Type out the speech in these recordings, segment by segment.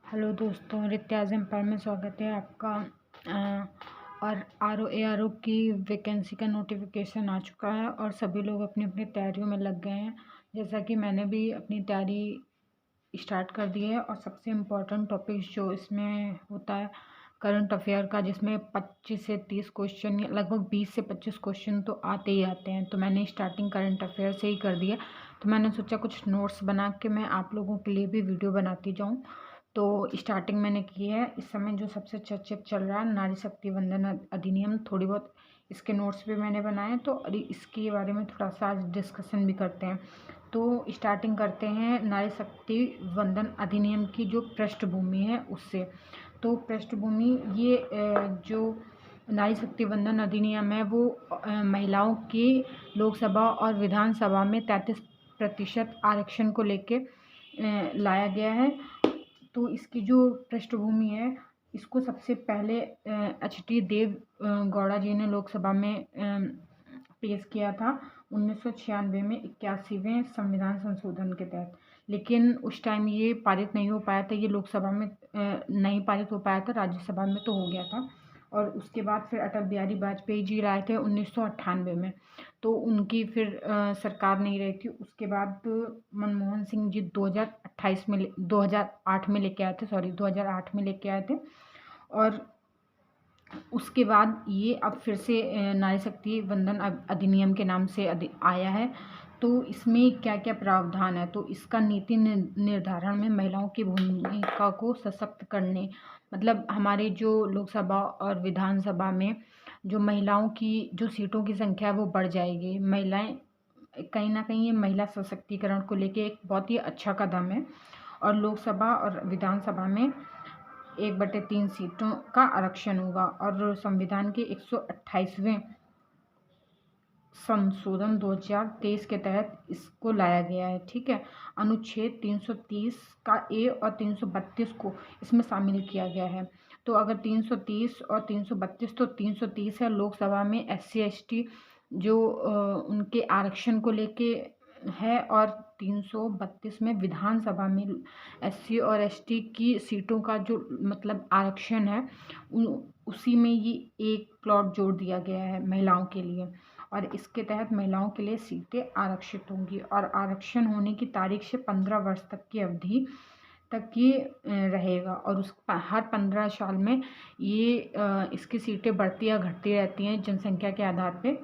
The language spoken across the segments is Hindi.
हेलो दोस्तों, रित्याज एम्पायर में स्वागत है आपका। और आर ओ की वैकेंसी का नोटिफिकेशन आ चुका है और सभी लोग अपनी अपनी तैयारियों में लग गए हैं। जैसा कि मैंने भी अपनी तैयारी स्टार्ट कर दी है। और सबसे इम्पोर्टेंट टॉपिक जो इसमें होता है करंट अफेयर का, जिसमें 25 से 30 क्वेश्चन, लगभग 20 से 25 क्वेश्चन तो आते ही आते हैं। तो मैंने स्टार्टिंग करंट अफेयर से ही कर दिया। तो मैंने सोचा कुछ नोट्स बना के मैं आप लोगों के लिए भी वीडियो बनाती जाऊँ। तो स्टार्टिंग मैंने की है। इस समय जो सबसे चर्चित चल रहा है नारी शक्ति वंदन अधिनियम, थोड़ी बहुत इसके नोट्स भी मैंने बनाए, तो इसके बारे में थोड़ा सा आज डिस्कशन भी करते हैं। तो स्टार्टिंग करते हैं नारी शक्ति वंदन अधिनियम की जो पृष्ठभूमि है उससे। तो पृष्ठभूमि ये जो नारी शक्ति वंदन अधिनियम है वो महिलाओं की लोकसभा और विधानसभा में 33% आरक्षण को लेके लाया गया है। तो इसकी जो पृष्ठभूमि है, इसको सबसे पहले एच.डी. देव गौड़ा जी ने लोकसभा में पेश किया था 1996 में 81वें संविधान संशोधन के तहत। लेकिन उस टाइम ये पारित नहीं हो पाया था, ये लोकसभा में नहीं पारित हो पाया था, राज्यसभा में तो हो गया था। और उसके बाद फिर अटल बिहारी वाजपेयी जी लाए थे 1998 में, तो उनकी फिर सरकार नहीं रही थी। उसके बाद मनमोहन सिंह जी 2008 में लेके आए थे, 2008 में लेके आए थे। और उसके बाद ये अब फिर से नारी शक्ति वंदन अधिनियम के नाम से आया है। तो इसमें क्या क्या प्रावधान है, तो इसका नीति निर्धारण में महिलाओं की भूमिका को सशक्त करने, मतलब हमारे जो लोकसभा और विधानसभा में जो महिलाओं की जो सीटों की संख्या है वो बढ़ जाएगी। महिलाएं कहीं ना कहीं ये महिला सशक्तिकरण को लेके एक बहुत ही अच्छा कदम है। और लोकसभा और विधानसभा में 1/3 सीटों का आरक्षण होगा। और संविधान के 128वें संशोधन 2023 के तहत इसको लाया गया है। ठीक है, अनुच्छेद 330 का ए और 332 को इसमें शामिल किया गया है। तो अगर 330 और 332, तो 330 है लोकसभा में SC/ST जो उनके आरक्षण को लेके है, और 332 में विधानसभा में SC और ST की सीटों का जो मतलब आरक्षण है, उसी में ये एक प्लॉट जोड़ दिया गया है महिलाओं के लिए। और इसके तहत महिलाओं के लिए सीटें आरक्षित होंगी। और आरक्षण होने की तारीख से 15 वर्ष तक की अवधि तक ये रहेगा। और उस हर 15 साल में ये इसकी सीटें बढ़ती या घटती रहती हैं जनसंख्या के आधार पे।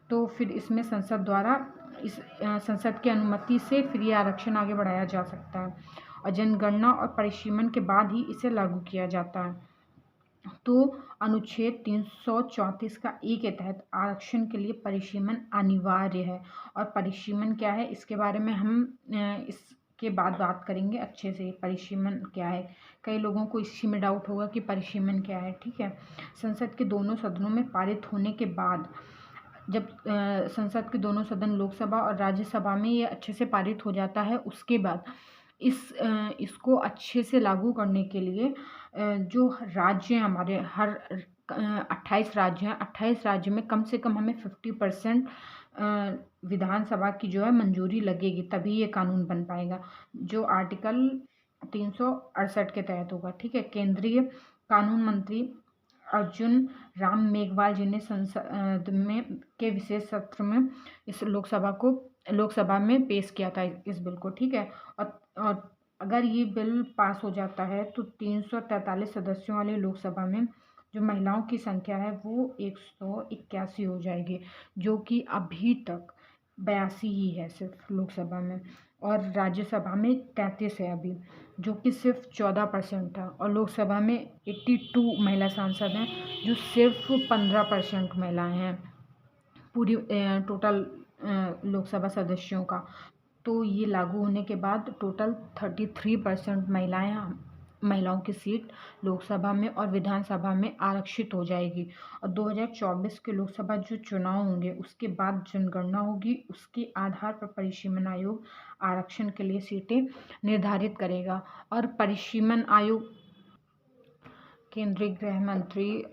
तो फिर इसमें संसद द्वारा इस संसद की अनुमति से फिर ये आरक्षण आगे बढ़ाया जा सकता है। और जनगणना और परिसीमन के बाद ही इसे लागू किया जाता है। तो अनुच्छेद 334 का ए के तहत आरक्षण के लिए परिसीमन अनिवार्य है। और परिसीमन क्या है इसके बारे में हम इसके बाद बात करेंगे अच्छे से। परिसीमन क्या है, कई लोगों को इसी में डाउट होगा कि परिसीमन क्या है। ठीक है, संसद के दोनों सदनों में पारित होने के बाद, जब संसद के दोनों सदन लोकसभा और राज्यसभा में ये अच्छे से पारित हो जाता है, उसके बाद इसको अच्छे से लागू करने के लिए जो राज्य हैं हमारे, हर 28 राज्य हैं, 28 राज्य में कम से कम हमें 50% विधानसभा की जो है मंजूरी लगेगी, तभी ये कानून बन पाएगा, जो आर्टिकल 368 के तहत होगा। ठीक है, केंद्रीय कानून मंत्री अर्जुन राम मेघवाल जी ने संसद में के विशेष सत्र में इस लोकसभा में पेश किया था इस बिल को। ठीक है, और अगर ये बिल पास हो जाता है तो 343 सदस्यों वाले लोकसभा में जो महिलाओं की संख्या है वो 181 हो जाएगी, जो कि अभी तक 82 ही है सिर्फ लोकसभा में। और राज्यसभा में 33 है अभी, जो कि सिर्फ 14% है। और लोकसभा में 82 महिला सांसद हैं, जो सिर्फ 15% महिलाएं हैं पूरी टोटल लोकसभा सदस्यों का। तो ये लागू होने के बाद टोटल 33% महिलाओं की सीट लोकसभा में और विधानसभा में आरक्षित हो जाएगी। और 2024 के लोकसभा जो चुनाव होंगे उसके बाद जनगणना होगी, उसके आधार पर परिसीमन आयोग आरक्षण के लिए सीटें निर्धारित करेगा। और परिसीमन आयोग केंद्रीय गृह मंत्री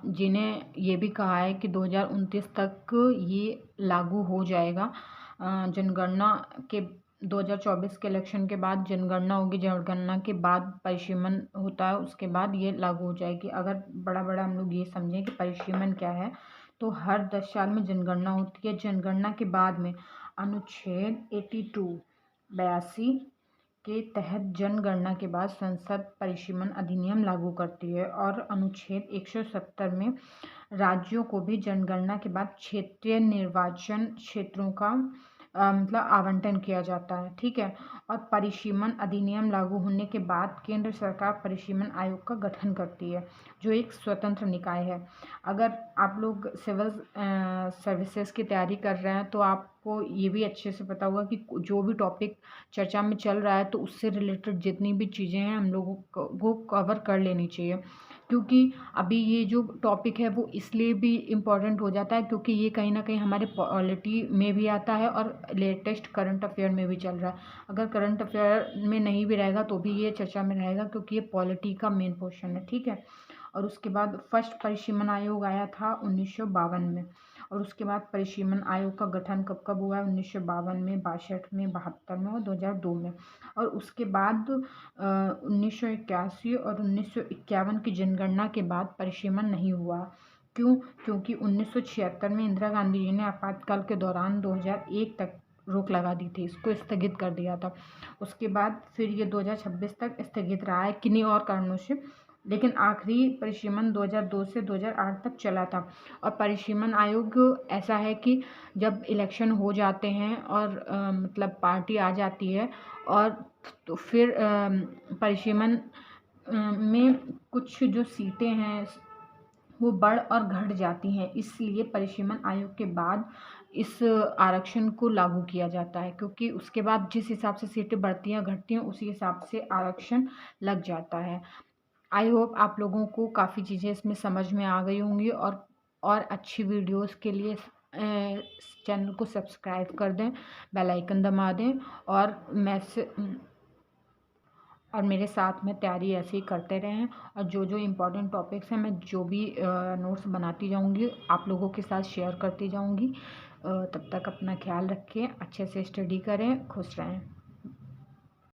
जी ने ये भी कहा है कि 2029 तक ये लागू हो जाएगा। जनगणना के 2024 के इलेक्शन के बाद जनगणना होगी, जनगणना के बाद परिसीमन होता है, उसके बाद ये लागू हो जाएगी। अगर बड़ा बड़ा हम लोग ये समझें कि परिसीमन क्या है, तो हर 10 साल में जनगणना होती है। जनगणना के बाद में अनुच्छेद 82 के तहत जनगणना के बाद संसद परिसीमन अधिनियम लागू करती है, और अनुच्छेद 170 में राज्यों को भी जनगणना के बाद क्षेत्रीय निर्वाचन क्षेत्रों का मतलब आवंटन किया जाता है, ठीक है। और परिसीमन अधिनियम लागू होने के बाद केंद्र सरकार परिसीमन आयोग का गठन करती है, जो एक स्वतंत्र निकाय है। अगर आप लोग सिविल सर्विसेज की तैयारी कर रहे हैं तो आपको ये भी अच्छे से पता होगा कि जो भी टॉपिक चर्चा में चल रहा है तो उससे रिलेटेड जितनी भी चीज़ें हैं हम लोगों को वो कवर कर लेनी चाहिए, क्योंकि अभी ये जो टॉपिक है वो इसलिए भी इम्पॉर्टेंट हो जाता है क्योंकि ये कहीं ना कहीं हमारे पॉलिटी में भी आता है और लेटेस्ट करंट अफेयर में भी चल रहा है। अगर करंट अफेयर में नहीं भी रहेगा तो भी ये चर्चा में रहेगा, क्योंकि ये पॉलिटी का मेन पोर्शन है, ठीक है। और उसके बाद फर्स्ट परिसीमन आयोग आया था 1952 में, और उसके बाद परिसीमन आयोग का गठन कब कब हुआ है, 1952 में, 62 में, 72 में और 2002 में। और उसके बाद 1981 और 1951 की जनगणना के बाद परिसीमन नहीं हुआ। क्यों? क्योंकि 1976 में इंदिरा गांधी जी ने आपातकाल के दौरान 2001 तक रोक लगा दी थी, इसको स्थगित कर दिया था। उसके बाद फिर ये 2026 तक स्थगित रहा है किन्हीं और कारणों से, लेकिन आखिरी परिसीमन 2002 से 2008 तक चला था। और परिसीमन आयोग ऐसा है कि जब इलेक्शन हो जाते हैं और मतलब पार्टी आ जाती है, और तो फिर परिसीमन में कुछ जो सीटें हैं वो बढ़ और घट जाती हैं, इसलिए परिसीमन आयोग के बाद इस आरक्षण को लागू किया जाता है, क्योंकि उसके बाद जिस हिसाब से सीटें बढ़ती हैं घटती हैं उसी हिसाब से आरक्षण लग जाता है। आई होप आप लोगों को काफ़ी चीज़ें इसमें समझ में आ गई होंगी, और अच्छी वीडियोस के लिए चैनल को सब्सक्राइब कर दें, बेल आइकन दबा दें, और मेरे साथ में तैयारी ऐसे ही करते रहें। और जो जो इम्पोर्टेंट टॉपिक्स हैं मैं जो भी नोट्स बनाती जाऊंगी आप लोगों के साथ शेयर करती जाऊंगी। तब तक अपना ख्याल रखें, अच्छे से स्टडी करें, खुश रहें।